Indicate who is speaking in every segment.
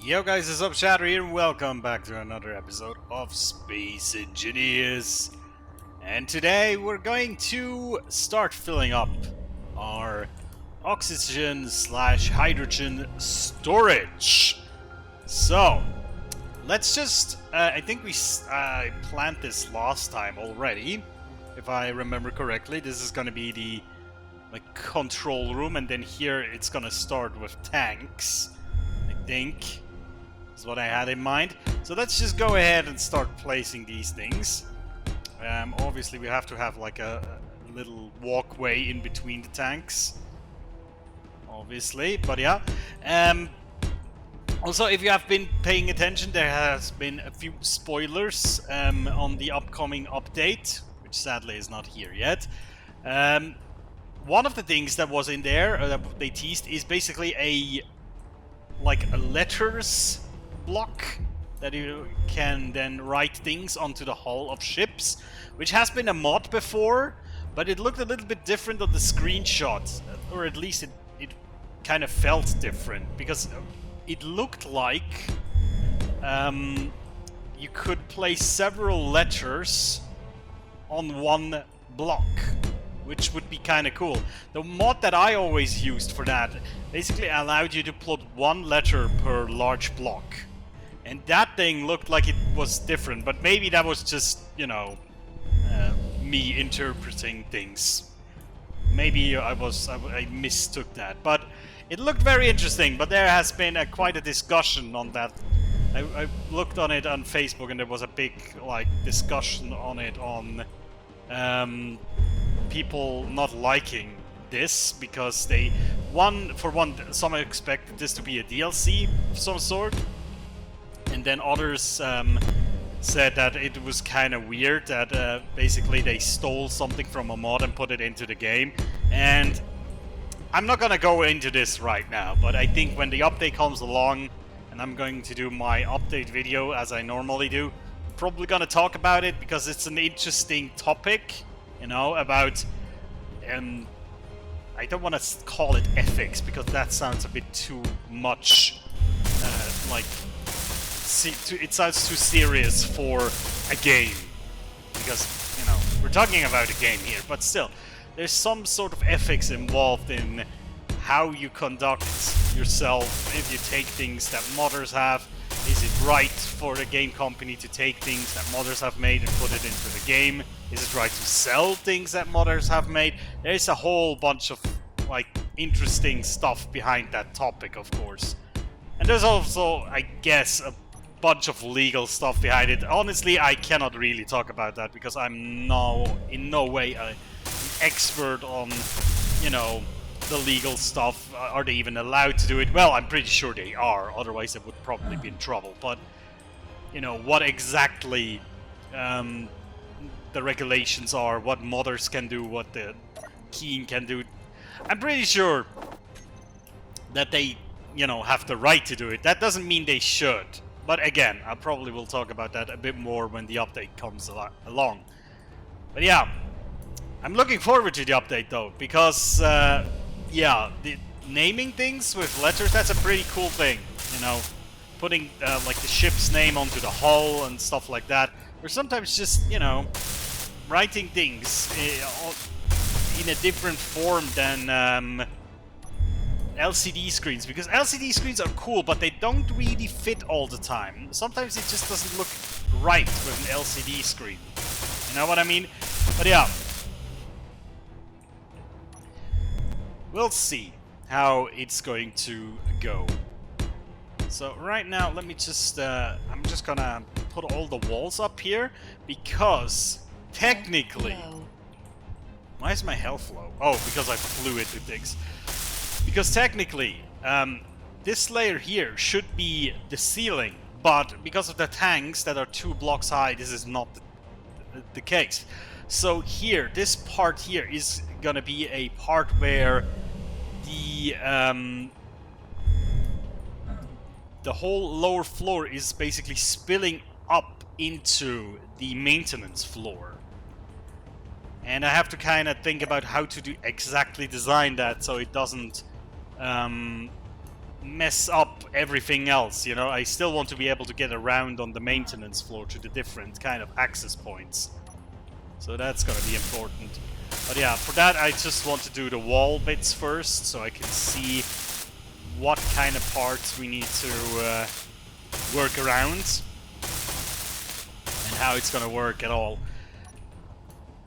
Speaker 1: Yo guys, it's up Shatter here and welcome back to another episode of Space Engineers. And today we're going to start filling up our oxygen slash hydrogen storage. So, let's just, I think we planned this last time already, if I remember correctly. This is gonna be the control room, and then here it's gonna start with tanks, I think. Is what I had in mind. So let's just go ahead and start placing these things. Obviously we have to have like a little walkway in between the tanks. Obviously, but yeah. Also, if you have been paying attention, there has been a few spoilers on the upcoming update, which sadly is not here yet. One of the things that was in there, that they teased, is basically a letters block that you can then write things onto the hull of ships, which has been a mod before, but it looked a little bit different on the screenshot, or at least it kind of felt different, because it looked like you could place several letters on one block, which would be kind of cool. The mod that I always used for that basically allowed you to plot one letter per large block. And that thing looked like it was different, but maybe that was just, you know, me interpreting things. Maybe I mistook that, but it looked very interesting. But there has been quite a discussion on that. I looked on it on Facebook, and there was a big discussion on it on people not liking this because some expected this to be a DLC of some sort. And then others said that it was kind of weird that basically they stole something from a mod and put it into the game. And I'm not gonna go into this right now, but I think when the update comes along, and I'm going to do my update video as I normally do, I'm probably gonna talk about it because it's an interesting topic, you know, about I don't want to call it ethics because that sounds a bit too much it sounds too serious for a game, because, you know, we're talking about a game here, but still, there's some sort of ethics involved in how you conduct yourself. If you take things that modders have, is it right for the game company to take things that modders have made and put it into the game? Is it right to sell things that modders have made? There's a whole bunch of interesting stuff behind that topic, of course. And there's also, I guess, a bunch of legal stuff behind it. Honestly, I cannot really talk about that because I'm in no way an expert on, you know, the legal stuff. Are they even allowed to do it? Well, I'm pretty sure they are, otherwise they would probably be in trouble. But, you know, what exactly the regulations are, what modders can do, what the keying can do, I'm pretty sure that they, you know, have the right to do it. That doesn't mean they should. But again, I probably will talk about that a bit more when the update comes along. But yeah, I'm looking forward to the update though, because yeah, the naming things with letters, that's a pretty cool thing, you know, putting the ship's name onto the hull and stuff like that, or sometimes just, you know, writing things in a different form than LCD screens, because LCD screens are cool, but they don't really fit all the time. Sometimes it just doesn't look right with an LCD screen. You know what I mean? But yeah, we'll see how it's going to go. So right now, let me just, I'm just gonna put all the walls up here, because technically... Why is my health low? Oh, because I flew into things. Because technically, this layer here should be the ceiling, but because of the tanks that are 2 blocks high, this is not the case. So here, this part here is gonna be a part where the whole lower floor is basically spilling up into the maintenance floor. And I have to kind of think about how to exactly design that so it doesn't mess up everything else, you know? I still want to be able to get around on the maintenance floor to the different kind of access points. So that's gonna be important. But yeah, for that I just want to do the wall bits first, so I can see what kind of parts we need to work around. And how it's gonna work at all.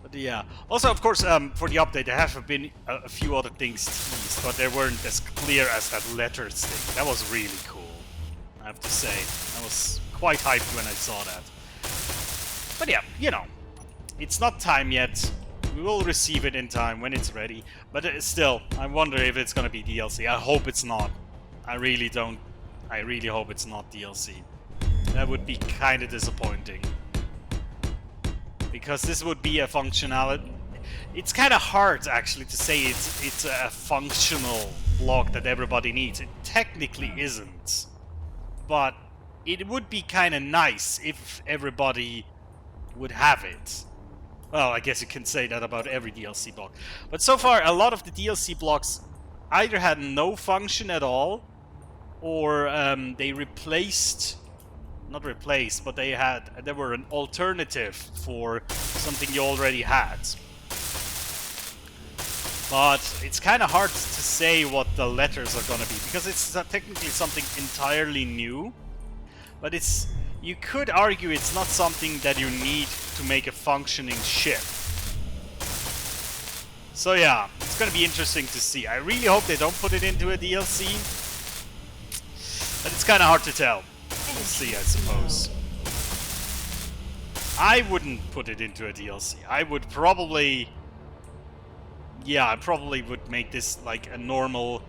Speaker 1: But yeah. Also, of course, for the update, there have been a few other things teased, but they weren't as clear as that letters thing. That was really cool, I have to say. I was quite hyped when I saw that. But yeah, you know, it's not time yet. We will receive it in time when it's ready. But still, I wonder if it's gonna be DLC. I hope it's not. I really don't. I really hope it's not DLC. That would be kind of disappointing. Because this would be a functionality. It's kind of hard actually to say it's a functional block that everybody needs. It technically isn't, but it would be kind of nice if everybody would have it. Well, I guess you can say that about every DLC block. But so far, a lot of the DLC blocks either had no function at all, or they replaced. Not replaced, but they were an alternative for something you already had. But it's kind of hard to say what the letters are gonna be, because it's technically something entirely new. But you could argue it's not something that you need to make a functioning ship. So yeah, it's gonna be interesting to see. I really hope they don't put it into a DLC, but it's kind of hard to tell. We'll see, I suppose. I wouldn't put it into a DLC. I would probably... Yeah, I probably would make this like a normal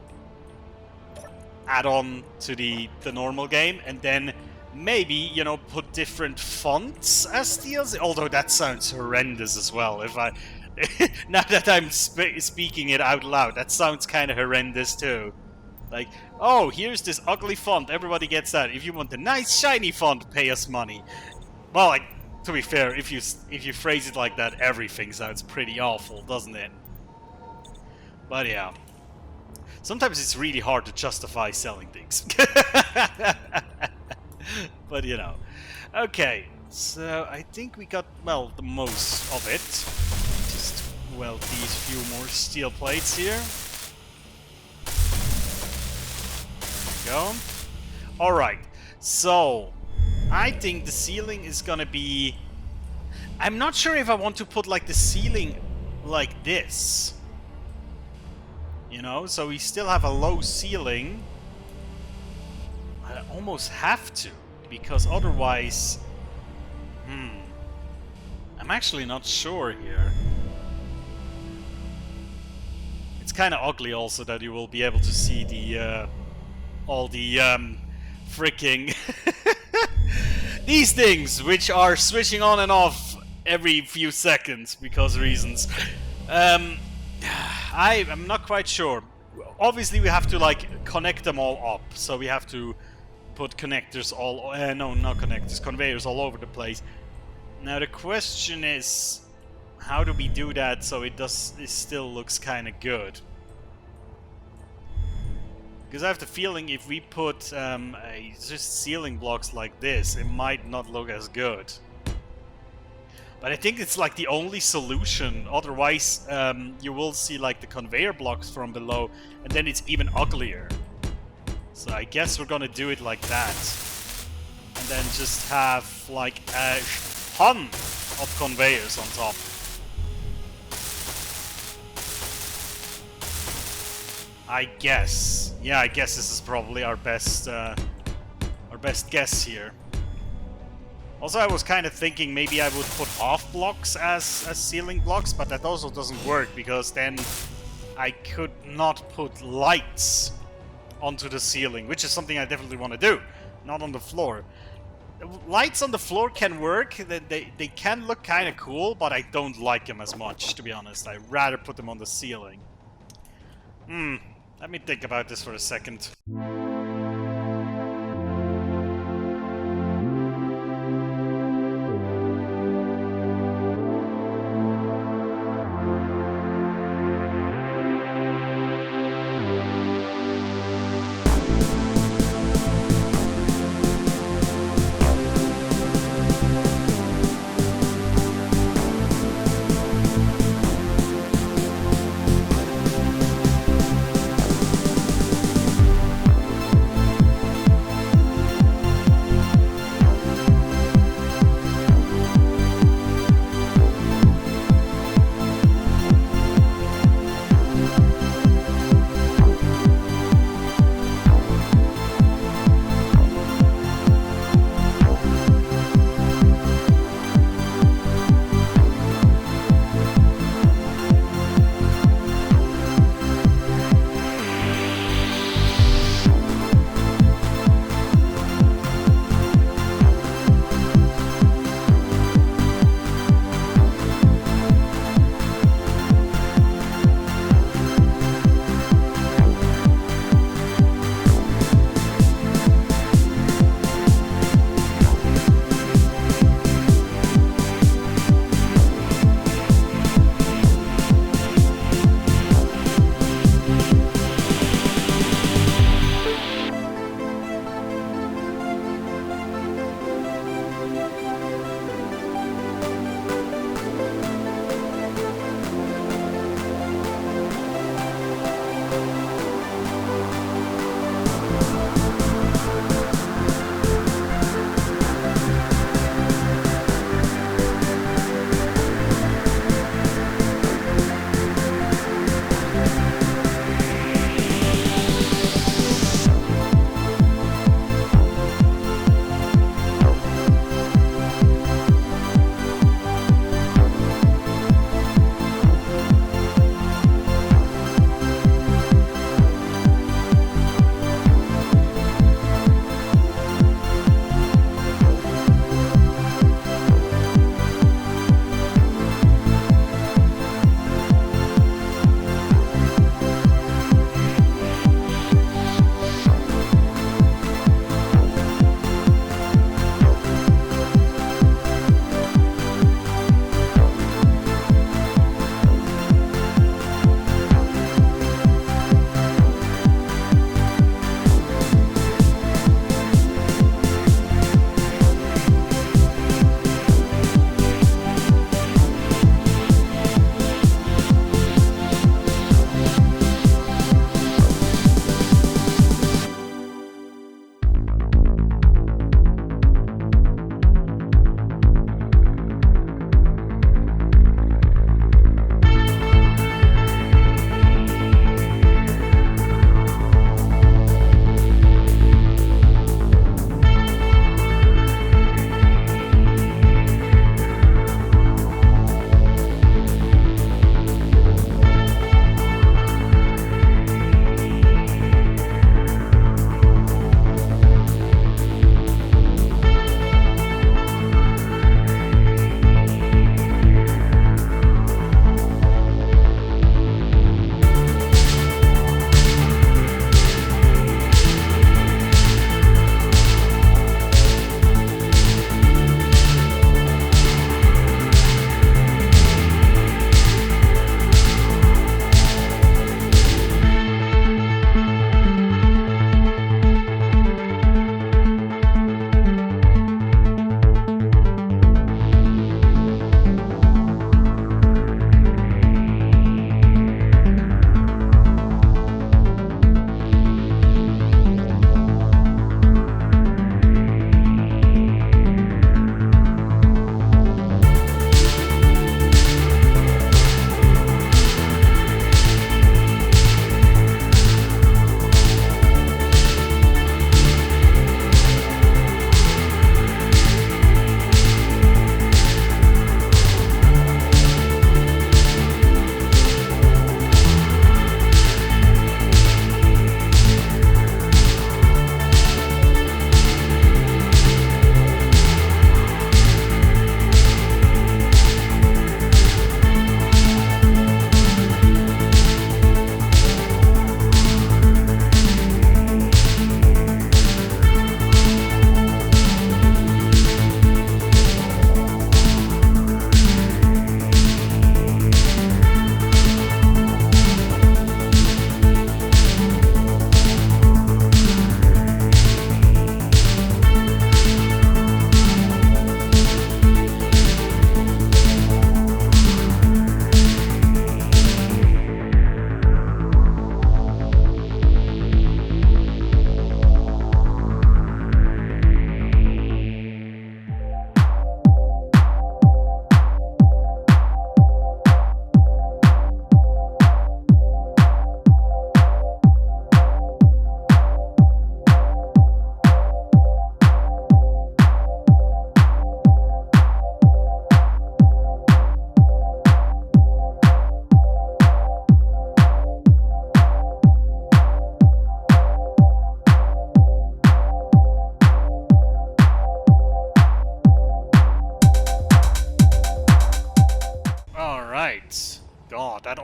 Speaker 1: add-on to the normal game, and then maybe, you know, put different fonts as DLC. Although that sounds horrendous as well. If I... now that I'm speaking it out loud, that sounds kind of horrendous too. Like, oh, here's this ugly font, everybody gets that. If you want the nice shiny font, pay us money. Well, like, to be fair, if you phrase it like that, everything sounds pretty awful, doesn't it? But yeah. Sometimes it's really hard to justify selling things. But you know. Okay, so I think we got, well, the most of it. Just weld these few more steel plates here. Go. Alright, so I think the ceiling is gonna be... I'm not sure if I want to put like the ceiling like this. You know, so we still have a low ceiling. I almost have to, because otherwise... I'm actually not sure here. It's kind of ugly also that you will be able to see the... all the freaking these things which are switching on and off every few seconds because reasons. I'm not quite sure. Obviously we have to like connect them all up, so we have to put connectors all no, not connectors, conveyors all over the place. Now the question is, how do we do that so it still looks kind of good? Because I have the feeling if we put just ceiling blocks like this, it might not look as good. But I think it's like the only solution. Otherwise, you will see like the conveyor blocks from below, and then it's even uglier. So I guess we're gonna do it like that. And then just have like a ton of conveyors on top. I guess. Yeah, I guess this is probably our best guess here. Also, I was kind of thinking maybe I would put half blocks as ceiling blocks, but that also doesn't work because then I could not put lights onto the ceiling, which is something I definitely want to do, not on the floor. Lights on the floor can work, they can look kind of cool, but I don't like them as much, to be honest. I'd rather put them on the ceiling. Let me think about this for a second.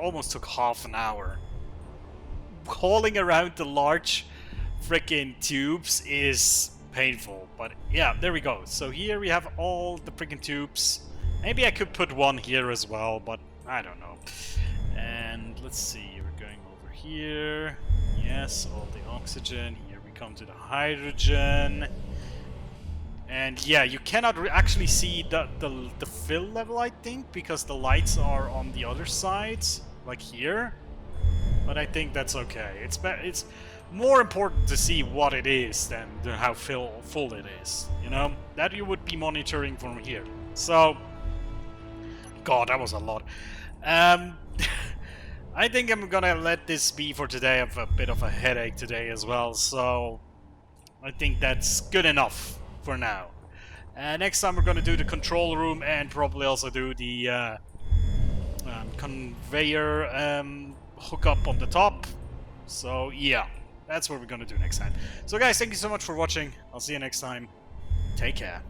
Speaker 1: almost took half an hour. Hauling around the large freaking tubes is painful, but yeah, there we go. So here we have all the freaking tubes. Maybe I could put one here as well, but I don't know. And let's see, we're going over here. Yes, all the oxygen. Here we come to the hydrogen. And yeah, you cannot actually see the fill level, I think, because the lights are on the other side, like here. But I think that's okay. It's more important to see what it is than how full it is. You know, that you would be monitoring from here. So, God, that was a lot. I think I'm gonna let this be for today. I have a bit of a headache today as well, so I think that's good enough for now. Next time we're gonna do the control room and probably also do the conveyor hookup on the top. So yeah, that's what we're gonna do next time. So guys, thank you so much for watching. I'll see you next time. Take care.